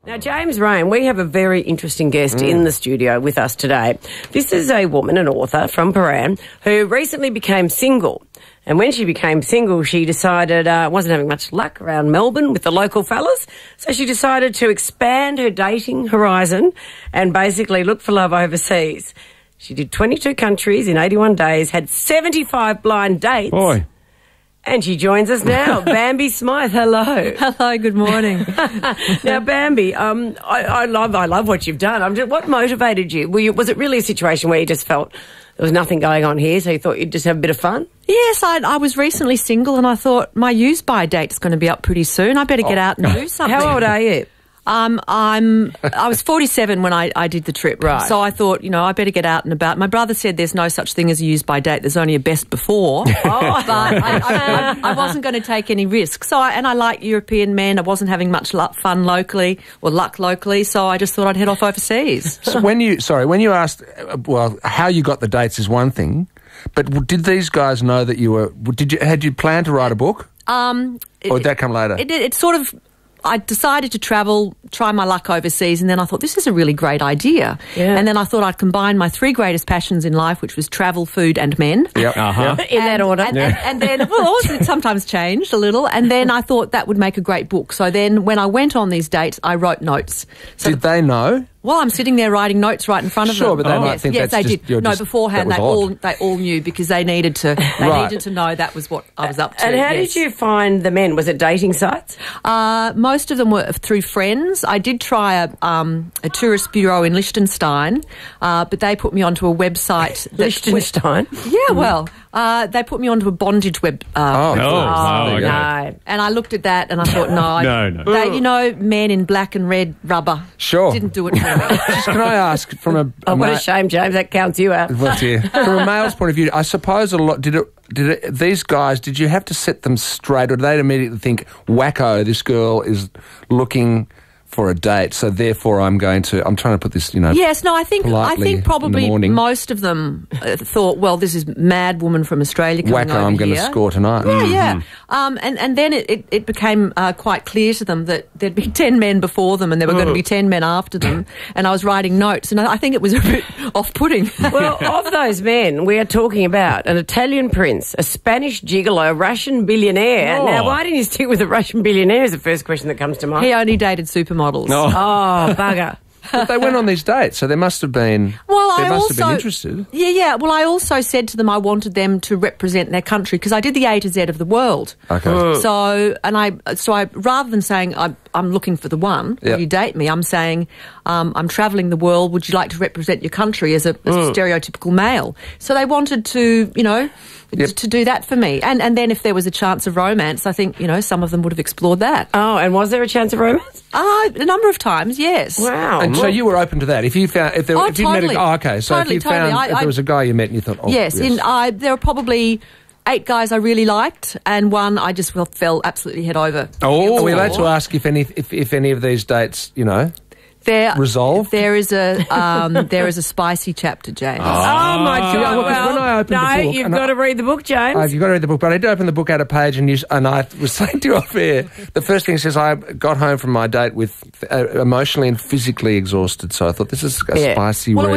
Now, James Reyne, we have a very interesting guest in the studio with us today. This is a woman, an author from Paran, who recently became single. And when she became single, she decided wasn't having much luck around Melbourne with the local fellas. So she decided to expand her dating horizon and basically look for love overseas. She did 22 countries in 81 days, had 75 blind dates. Boy. And she joins us now. Bambi Smyth, hello. Hello, good morning. Now, Bambi, I love what you've done. What motivated you? Was it really a situation where you just felt there was nothing going on here, so you thought you'd just have a bit of fun? Yes, I was recently single and I thought my use-by date's going to be up pretty soon. I better get out and do something. How old are you? I was 47 when I did the trip. Right. So I thought, I better get out and about. My brother said there's no such thing as a use-by date. There's only a best before. But I wasn't going to take any risks. So I like European men. I wasn't having much luck locally. So I just thought I'd head off overseas. So when you asked, how you got the dates is one thing, but did these guys know that you were? Had you planned to write a book? Or did that come later? It sort of. I decided to travel, try my luck overseas, and then I thought, this is a really great idea. Yeah. And then I thought I'd combine my three greatest passions in life, which was travel, food, and men. Yep. In that order. And then, also it sometimes changed a little, and then I thought that would make a great book. So then when I went on these dates, I wrote notes. So did they know? Well, I'm sitting there writing notes right in front of them. Sure, but they might think yes, that's they just... did. No, beforehand, they all knew because they needed to needed to know that was what I was up to. And how did you find the men? Was it dating sites? Most of them were through friends. I did try a tourist bureau in Liechtenstein, but they put me onto a website. Liechtenstein? Yeah, well, they put me onto a bondage web. No. And I looked at that and I thought, no. They, men in black and red rubber. Sure. Didn't do it for me. Can I ask from a... what a shame, James. That counts you out. Well, yeah. From a male's point of view, I suppose a lot... These guys, did you have to set them straight, or did they immediately think, wacko, this girl is looking for a date, so therefore I'm trying to put this, Yes, no, I think probably most of them thought, well, this is mad woman from Australia coming wacko, over I'm going to here. score tonight. Yeah. And then it became quite clear to them that there'd be 10 men before them and there were going to be 10 men after them, and I was writing notes, and I think it was a bit off-putting. Well, of those men, we are talking about an Italian prince, a Spanish gigolo, a Russian billionaire. Now, why didn't you stick with the Russian billionaire is the first question that comes to mind. He only dated supermodels. Oh, bugger. But they went on these dates, so they must have been... They must have been interested. Yeah. Well, I also said to them I wanted them to represent their country because I did the A to Z of the world. Okay. So I rather than saying I'm looking for the one, will you date me? I'm saying I'm travelling the world. Would you like to represent your country as a stereotypical male? So they wanted to, to do that for me. And then if there was a chance of romance, I think, some of them would have explored that. Oh, and was there a chance of romance? A number of times, yes. Wow. And so you were open to that? If you found... If you totally. okay. So if you found... If there was a guy you met and you thought... Yes. There were probably 8 guys I really liked and one I just fell absolutely head over. Are we allowed to ask if any of these dates, resolved? There is a spicy chapter, James. Oh my God! Well, when I opened the book, you've got to read the book, James. You've got to read the book, but I did open the book at a page, and I was saying to you off air, the first thing it says, I got home from my date with emotionally and physically exhausted. So I thought this is a spicy read.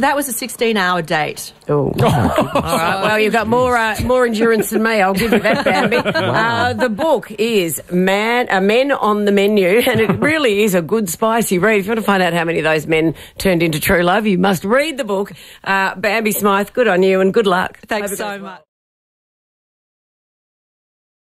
That was a 16-hour date. Oh. All right. Well, you've got more endurance than me. I'll give you that, Bambi. Wow. The book is Men on the Menu, and it really is a good spicy read. If you want to find out how many of those men turned into true love, you must read the book. Bambi Smyth, good on you and good luck. Thanks so much.